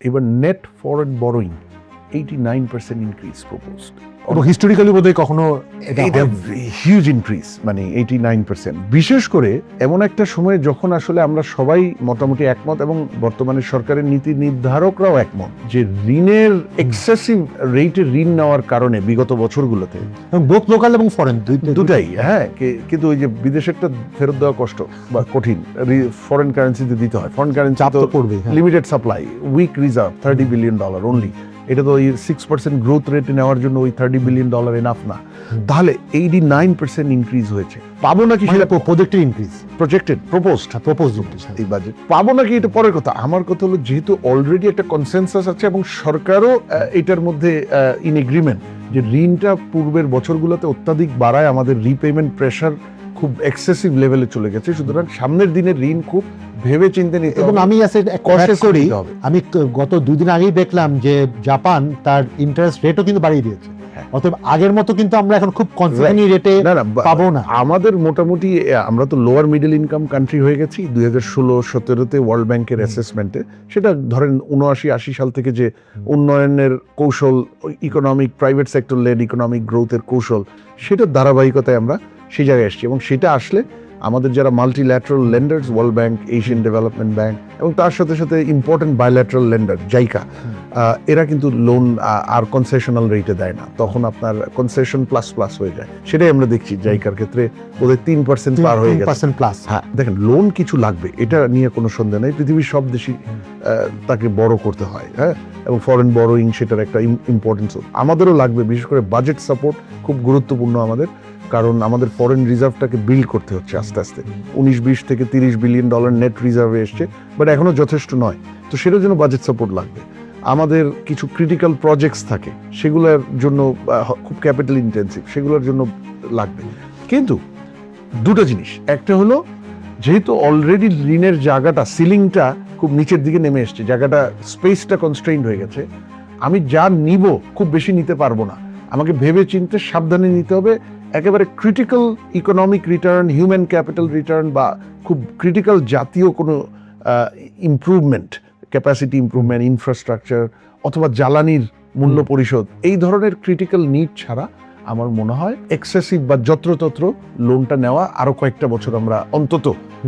এবার net foreign borrowing 89% increase proposed. এবং historically বোধহয় কখনো এটা হিউজ ইনক্রিজ, মানে 89%। বিশেষ করে এমন একটা সময়ে যখন আসলে আমরা সবাই মোটামুটি একমত এবং বর্তমানে সরকারের নীতি নির্ধারকরাও একমত যে ঋণের এক্সেসিভ রেটে ঋণ নেওয়ার কারণে বিগত বছরগুলোতে বোথ লোকাল এবং ফরেন দুটাই, হ্যাঁ, কিন্তু ওই যে বিদেশেরটা ফেরত দেওয়া কষ্ট বা কঠিন, ফরেন কারেন্সিতে দিতে হয়। ফরেন কারেন্সি চাপ তো পড়বে, limited supply, weak reserve, $30 billion only. এটা তো 6% গ্রোথ রেটে নেওয়ার জন্য ওই $30 বিলিয়ন এনাফ না। তাহলে 89% ইনক্রিজ হয়েছে। পাবো নাকি সেটা প্রজেক্টেড ইনক্রিজ, প্রজেক্টেড প্রপোজড এই বাজেট পাবো নাকি এটা পরের কথা। আমার কথা হলো যেহেতু অলরেডি একটা কনসেনসাস আছে এবং সরকারও এটার মধ্যে ইন এগ্রিমেন্ট যে ঋণটা পূর্বের বছরগুলোতে অত্যাধিক বাড়ায়, আমাদের রিপেমেন্ট প্রেশার খুব এক্সেসিভ লেভেলে চলে গেছে, সুতরাং সামনের দিনের ঋণ খুব ভেবে চিন্তে নিতে এবং আমি করি আমি গত 2 দিন আগেই দেখলাম যে জাপান তার ইন্টারেস্ট রেটও কিন্তু বাড়িয়ে দিয়েছে। অতএব আগের মতো কিন্তু আমরা এখন খুব কনসেশনি রেটে পাবো না। আমাদের মোটামুটি আমরা তো লোয়ার মিডল ইনকাম কান্ট্রি হয়ে গেছি 2016-17-তে ওয়ার্ল্ড ব্যাংকের অ্যাসেসমেন্টে। সেটা ধরেন 79-80 সাল থেকে যে উন্নয়নের কৌশল, economic private sector led economic গ্রোথের কৌশল, সেটার ধারাবাহিকতায় আমরা সেই জায়গায় এসেছি। এবং সেটা আসলে আমাদের যারা multilateral লেন্ডার্স, world bank, Asian development bank এবং তার সাথে সাথে ইম্পর্টেন্ট বায়োল্যাটারাল লেন্ডার জাইকা, এরা কিন্তু লোন আর কনসেশনাল রেটে দেয় না, তখন আপনার কনসেশন প্লাস হয়ে যায়। সেটাই আমরা দেখছি জাইকার ক্ষেত্রে বোধহয় 3% পার হয়ে গেছে। হ্যাঁ, দেখেন লোন কিছু লাগবে, এটা নিয়ে কোনো সন্দেহ নেই। পৃথিবীর সব দেশই তাকে বড় করতে হয়, হ্যাঁ, এবং ফরেন বরোয়িং সেটার একটা ইম্পর্টেন্স আমাদেরও লাগবে। বিশেষ করে বাজেট সাপোর্ট খুব গুরুত্বপূর্ণ আমাদের, কারণ আমাদের ফরেন রিজার্ভটাকে বিল্ড করতে হচ্ছে আস্তে আস্তে। 19-20 থেকে $30 বিলিয়ন নেট রিজার্ভে এসছে, বাট এখনো যথেষ্ট নয়। তো সেটার জন্য বাজেট সাপোর্ট লাগবে। আমাদের কিছু ক্রিটিক্যাল প্রজেক্টস থাকে, সেগুলোর জন্য খুব ক্যাপিটাল ইন্টেন্সিভ, সেগুলোর জন্য লাগবে। কিন্তু দুটো জিনিস, একটা হলো যেহেতু অলরেডি ঋণের জায়গাটা, সিলিংটা খুব নিচের দিকে নেমে এসছে, জায়গাটা স্পেসটা কনস্ট্রেইনড হয়ে গেছে, আমি যা নিব খুব বেশি নিতে পারবো না, আমাকে ভেবে চিন্তে সাবধানে নিতে হবে। একেবারে critical economic return, human capital return বা খুব ক্রিটিক্যাল জাতীয় কোনো ইমপ্রুভমেন্ট, ক্যাপাসিটি ইমপ্রুভমেন্ট, ইনফ্রাস্ট্রাকচার অথবা জ্বালানির মূল্য পরিশোধ, এই ধরনের ক্রিটিক্যাল নিড ছাড়া আমার মনে হয় এক্সেসিভ বা যত্রতত্র লোনটা নেওয়া আরো কয়েকটা বছর আমরা অন্তত,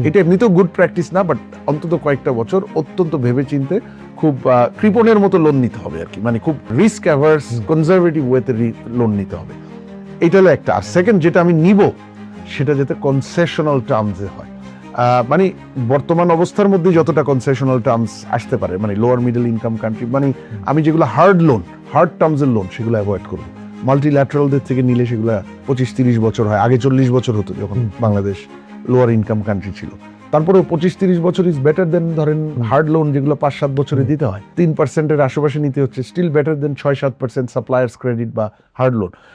এটা এমনিতেও গুড প্র্যাকটিস না, বাট অন্তত কয়েকটা বছর অত্যন্ত ভেবে চিন্তে খুব কৃপণের মতো লোন নিতে হবে আর কি, মানে খুব রিস্ক অ্যাভার্স কনজারভেটিভ ওয়েতে লোন নিতে হবে। এটা হলো একটা। আর সেকেন্ড যেটা আমি নিব সেটা যাতে কনসেশনাল টার্মসে হয়, মানে বর্তমান অবস্থার মধ্যে যতটা কনসেশনাল টার্মস আসতে পারে, মানে লোয়ার মিডল ইনকাম কান্ট্রি, মানে আমি যেগুলো হার্ড টার্মসের লোন সেগুলো অ্যাভয়েড করবো। মাল্টিল্যাটারালদের থেকে নিলে সেগুলো 25-30 বছর হয়, আগে 40 বছর হতো যখন বাংলাদেশ লোয়ার ইনকাম কান্ট্রি ছিল। তারপরেও 25-30 বছর ইজ বেটার দেন ধরেন হার্ড লোন যেগুলো 5-7 বছরে দিতে হয়, 3%-এর আশেপাশে নিতে হচ্ছে, still better than 6-7% suppliers credit বা হার্ড লোন।